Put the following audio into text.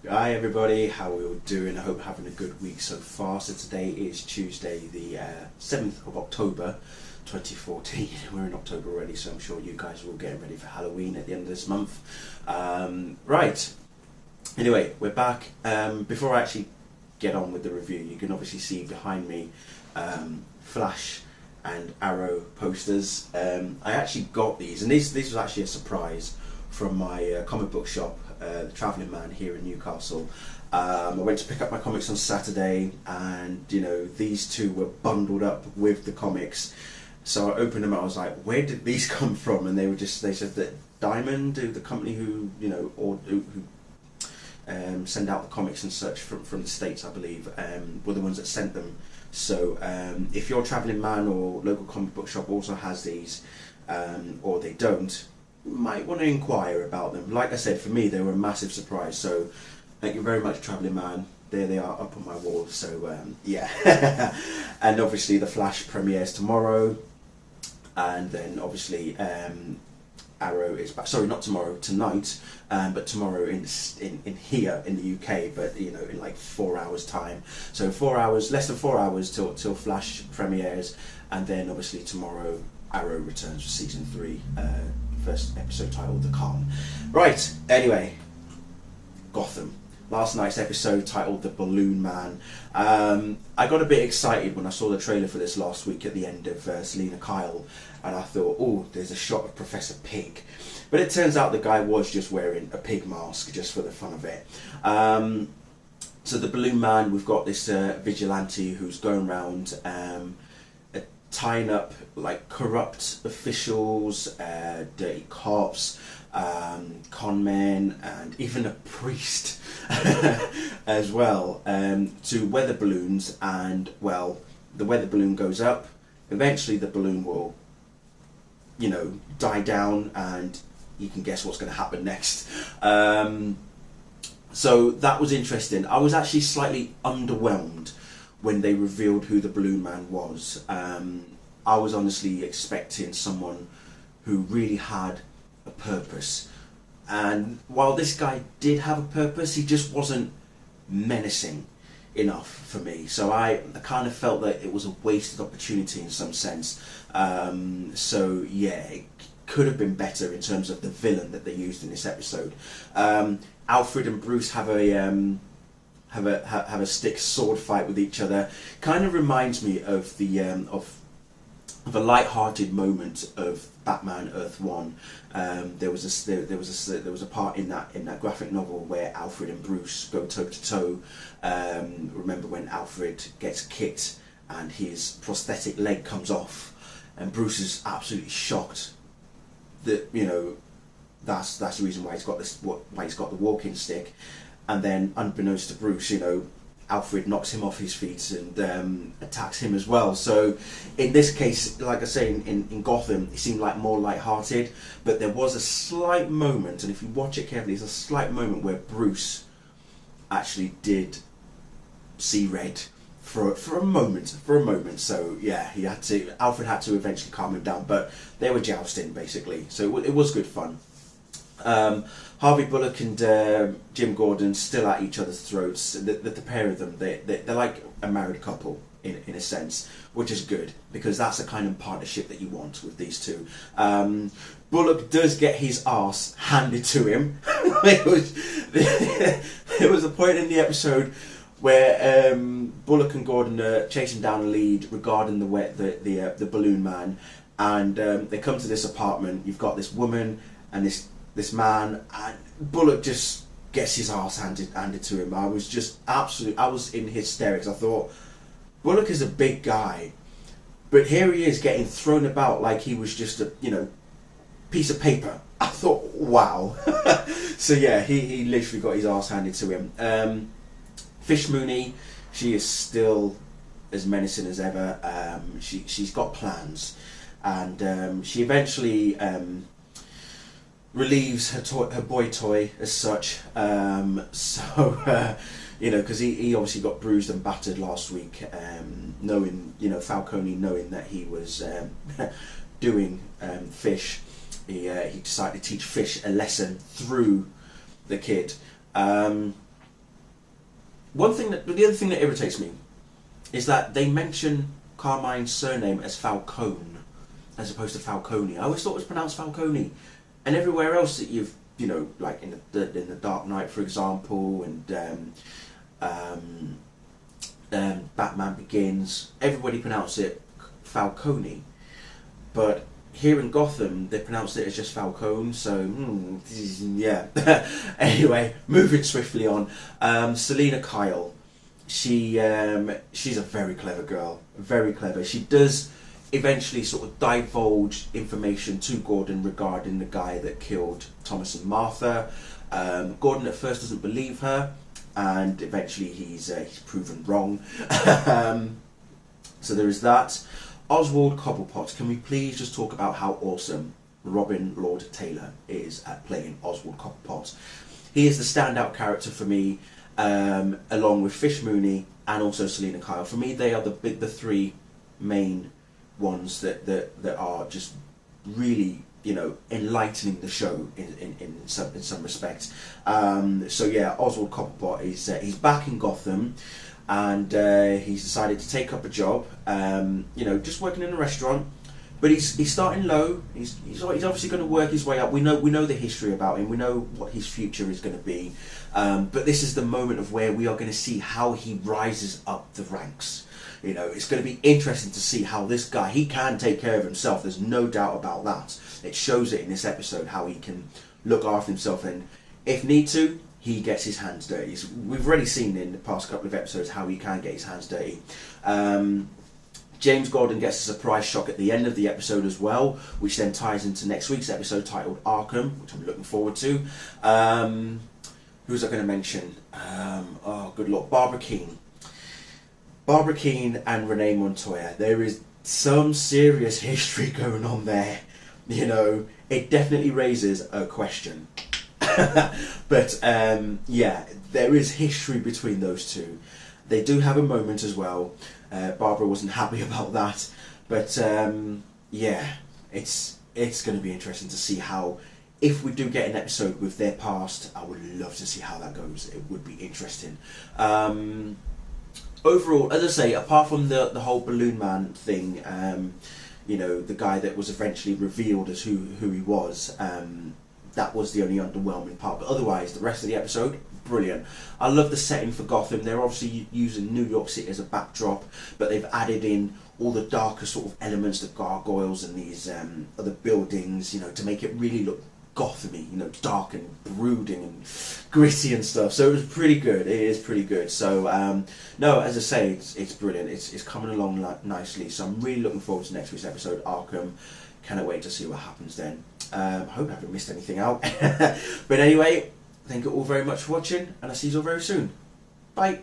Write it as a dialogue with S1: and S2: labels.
S1: Hi everybody, how are we all doing? I hope having a good week so far. So today is Tuesday the 7th of October 2014. We're in October already, so I'm sure you guys are all getting ready for Halloween at the end of this month. Right, anyway, we're back. Before I actually get on with the review, you can obviously see behind me Flash and Arrow posters. I actually got these, and this was actually a surprise from my comic book shop, the Travelling Man here in Newcastle. I went to pick up my comics on Saturday, and these two were bundled up with the comics. So I opened them and I was like, where did these come from? And they said that Diamond, the company who send out the comics and such from the States, I believe, were the ones that sent them. So if your Travelling Man or local comic book shop also has these, or they don't, might want to inquire about them. Like I said, for me they were a massive surprise, so thank you very much, Travelling Man. There they are up on my wall. So yeah. And obviously the Flash premieres tomorrow, and then obviously Arrow is back, sorry, not tomorrow, tonight, but tomorrow in here in the UK, but in like 4 hours time. So 4 hours, less than 4 hours till Flash premieres, and then obviously tomorrow Arrow returns for season 3, first episode titled The Calm. Right, anyway, Gotham. Last night's episode titled The Balloonman. I got a bit excited when I saw the trailer for this last week at the end of Selina Kyle, and I thought, oh, there's a shot of Professor Pig. But it turns out the guy was just wearing a pig mask just for the fun of it. So the Balloonman, we've got this vigilante who's going around tying up like corrupt officials, dirty cops, con men, and even a priest as well, to weather balloons. And well, the weather balloon goes up. Eventually the balloon will die down, and you can guess what's going to happen next. So that was interesting. I was actually slightly underwhelmed when they revealed who the Balloonman was. I was honestly expecting someone who really had a purpose, and while this guy did have a purpose, he just wasn't menacing enough for me. So I kind of felt that it was a wasted opportunity in some sense. So yeah, it could have been better in terms of the villain that they used in this episode. Alfred and Bruce have a stick sword fight with each other. Kind of reminds me of the of a light-hearted moment of Batman Earth One. There was a part in that graphic novel where Alfred and Bruce go toe to toe. Remember when Alfred gets kicked and his prosthetic leg comes off, and Bruce is absolutely shocked that that's the reason why he's got the walking stick. And then, unbeknownst to Bruce, Alfred knocks him off his feet and attacks him as well. So, in this case, like I say, in Gotham, it seemed like more light-hearted, but there was a slight moment, and if you watch it carefully, there's a slight moment where Bruce actually did see red for a moment. So yeah, Alfred had to eventually calm him down, but they were jousting basically. So it was good fun. Harvey Bullock and Jim Gordon still at each other's throats. The pair of them, they're like a married couple in a sense, which is good, because that's the kind of partnership that you want with these two. Bullock does get his arse handed to him. There was a point in the episode where Bullock and Gordon are chasing down a lead regarding the Balloon Man, and they come to this apartment. You've got this woman and this man, and Bullock just gets his arse handed to him. I was in hysterics. I thought, Bullock is a big guy, but here he is getting thrown about like he was just a piece of paper. I thought, wow. So yeah, he literally got his arse handed to him. Fish Mooney, she is still as menacing as ever. She's got plans, and she eventually relieves her boy toy as such. Because he obviously got bruised and battered last week, knowing Falcone knowing that he was doing Fish. He decided to teach Fish a lesson through the kid. the other thing that irritates me is that they mention Carmine's surname as Falcone as opposed to Falcone. I always thought it was pronounced Falcone, and everywhere else that like in the Dark Knight, for example, and Batman Begins, everybody pronounced it Falcone, but here in Gotham they pronounced it as just Falcone. So yeah. Anyway, moving swiftly on. Selina Kyle. She's a very clever girl, very clever. She does eventually sort of divulge information to Gordon regarding the guy that killed Thomas and Martha. Gordon at first doesn't believe her, and eventually he's proven wrong. So there is that. Oswald Cobblepot. Can we please just talk about how awesome Robin Lord Taylor is at playing Oswald Cobblepot? He is the standout character for me. Along with Fish Mooney and also Selina Kyle. For me, they are the three main ones that are just really, enlightening the show in some respects. So yeah, Oswald Cobblepot is he's back in Gotham, and he's decided to take up a job. Just working in a restaurant. But he's starting low. He's obviously going to work his way up. We know the history about him. We know what his future is going to be. But this is the moment of where we are going to see how he rises up the ranks. It's going to be interesting to see how this guy, he can take care of himself. There's no doubt about that. It shows it in this episode how he can look after himself, and if need to, he gets his hands dirty. We've already seen in the past couple of episodes how he can get his hands dirty. James Gordon gets a surprise shock at the end of the episode as well, which then ties into next week's episode titled Arkham, which I'm looking forward to. Who's I going to mention? Oh, good Lord, Barbara Keane. Barbara Keane and Renee Montoya. There is some serious history going on there. It definitely raises a question. But yeah, there is history between those two. They do have a moment as well. Barbara wasn't happy about that, but yeah, it's going to be interesting to see how, if we do get an episode with their past, I would love to see how that goes. It would be interesting. Overall, as I say, apart from the whole Balloon Man thing, the guy that was eventually revealed as who he was, that was the only underwhelming part. But otherwise, the rest of the episode, brilliant. I love the setting for Gotham. They're obviously using New York City as a backdrop, but they've added in all the darker sort of elements, the gargoyles and these other buildings, to make it really look Gotham-y, dark and brooding and gritty and stuff. So it was pretty good. It is pretty good. So no, as I say, it's brilliant. It's coming along nicely. So I'm really looking forward to next week's episode, Arkham. Cannot wait to see what happens then. I hope I haven't missed anything out. But anyway, thank you all very much for watching, and I'll see you all very soon. Bye.